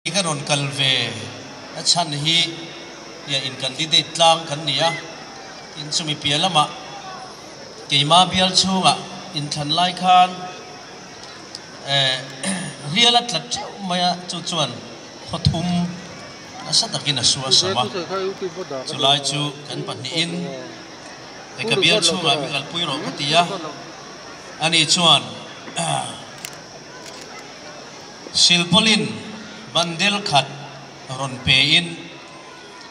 Ikaron kalve achan hi ya in candidate lang kania in sumi pialama keima bial chunga in than lai khan rialat lat maya chuan hothum asatakin asua sama chulai chu kan pani in ka bial chunga bial puiro patia ani chuan silpolin bandel khat ron pein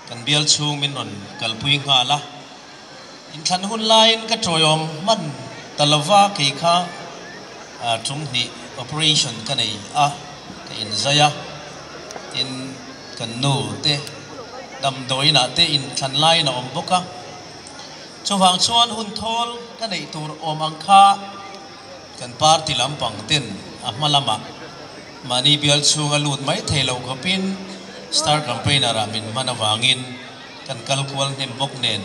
kan bial chung min ron kalpui ngala in than hun line ka troyom man talawa ke kha chung ni operation kanai a ka in zaya in kan nu te dam doina te in than line na omboka chuwang chuan hun thol kanai tur om angkha kan party lampang ten ahmalama mani bial chung alut mai thelo kapin star campaign aramin manawangin kan kalkwal nem bok nen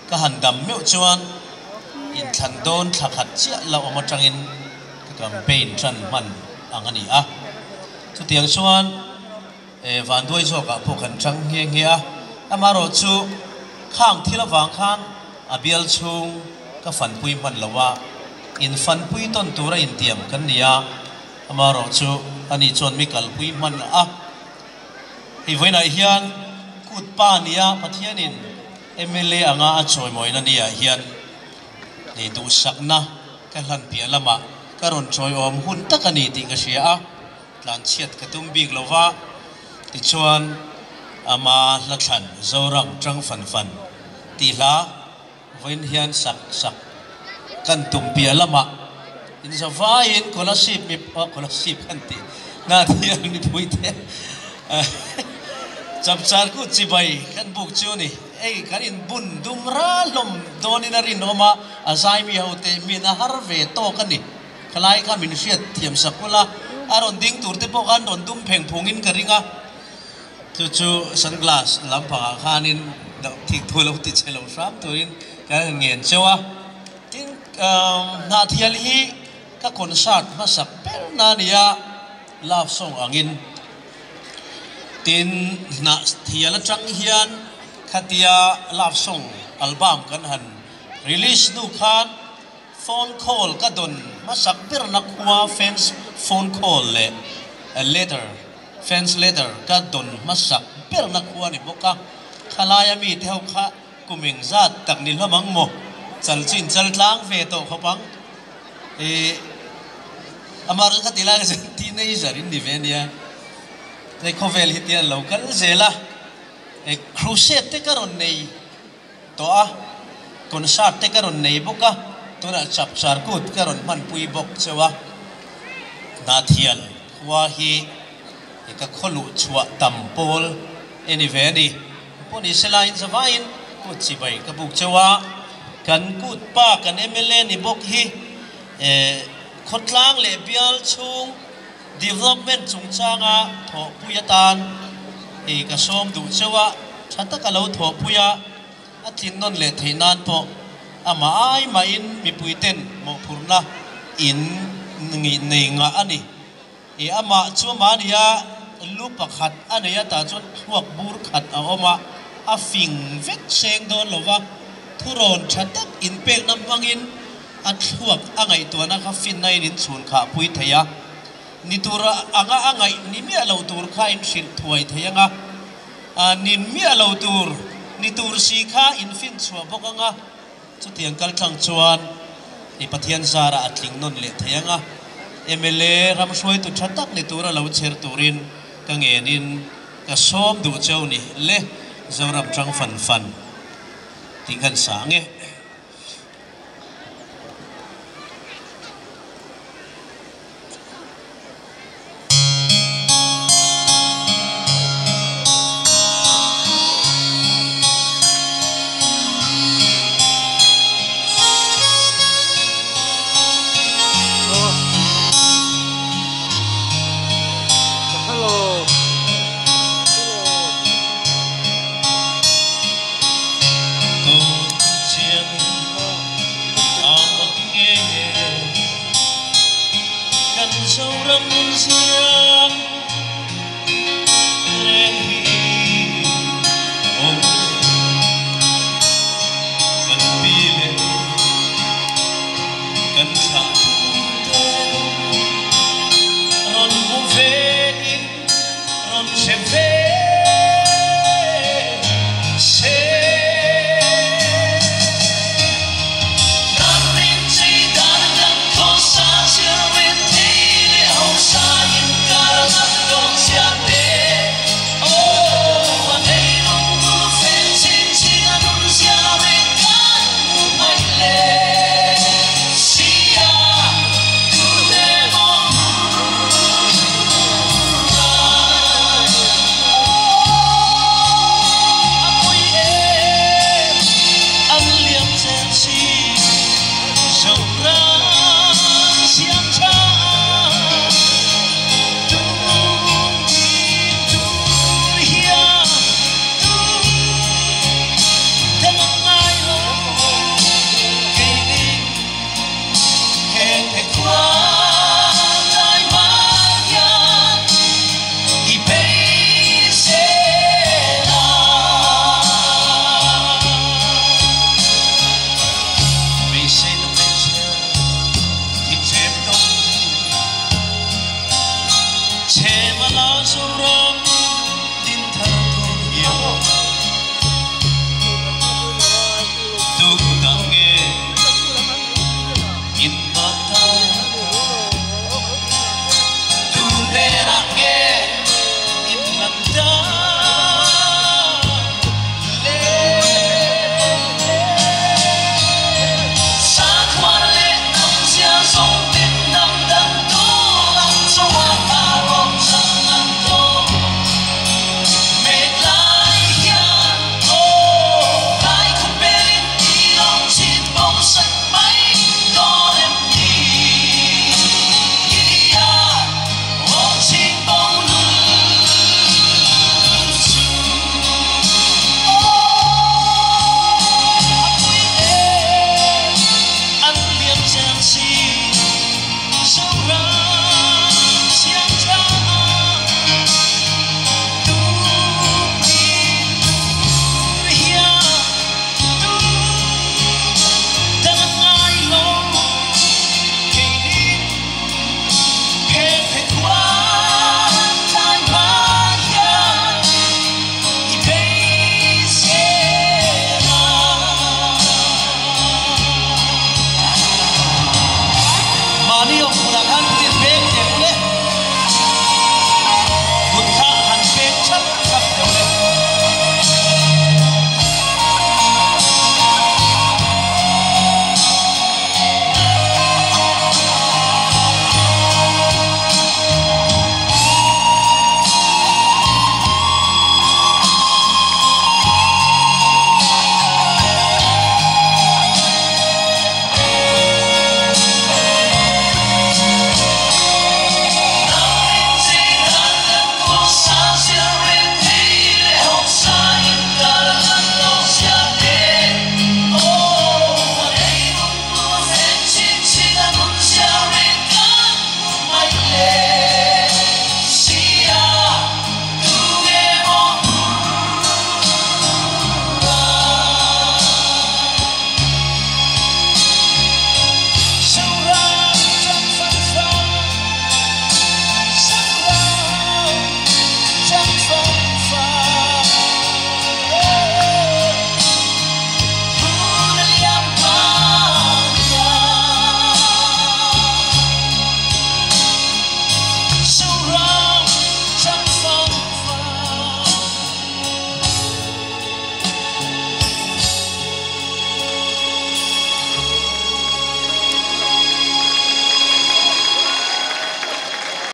ka handam meu chuan in thandon thakhat chia la omatangin campaign tran man angani a chutiang chuan van doi zo ka phokan chang nge nge a amaro chu khang thilawang khan a bial chung ka fan pui man lawa in fan pui ton tura in tiam kan nia amaro chu ani chon mi kalpui man a hi voina hian kut pa nia pathianin MLA anga a choi moina nia hian nei du sakna ka hlan pia lama karon choi om hun takani ti ka sia a tlan chiat ka tum big lova ti chuan ama la thlan zorang tang fan fan ti la voin hian sak sak kan tum pia lama in zavain scholarship mi scholarship kanti na thian ni puite chapchar ku chibai kan buk chuni ei karin bun dumra lom donina rin oma asai mi haute mina harve to kani khalai ka min fiat thiam sakula aron ding turte po kan don dum pheng phungin karinga chu sunglass lampa khanin thik tholo ti chelo ram tuin ka ngen chewa tin na thial hi ka concert masak per na niya love song angin tin na thiala tang hian khatia love song album kan han release nu khan phone call ka don masak per na kwa fans phone call le a letter fans letter ka don masak per na kwa ni boka khalaya mi theu kha kuming zat tak ni lamang mo chalchin chaltlang ve to khopang amar ka tila ka teenager in divenia nei khovel hitian local zela crusade te karon nei to a concert te karon nei boka tora chapchar kut karon man pui bok chewa na thial wa hi ka kholu chua tampol anyway poni selain zavain kut chibai ka buk chewa kan kut pa kan MLA ni bok hi khotlang le bial chung development chung changa tho puyatan ka som du chewa thata ka lo tho puya atin non le theinan po ama ai ma in mi puiten mo phurna in ngi neinga ani ama chuma nia lu pakhat ania ta chon huak bur khat a oma a fing vek seng don lova thuron thatak in pek nam bangin at huak angai to na ka fin nai nin chun kha pui theya nitura anga angai ni mi alo tur kha in sil thuai theyanga nin mi alo tur nitur si kha in fin chua bokanga chutiang kal thang chuan i pathian zara atling non le theyanga MLA ramsoi tu thatak ni tura lo cher turin ka ngenin ka som du cheu ni le zoram tang fan fan ti kan sa nge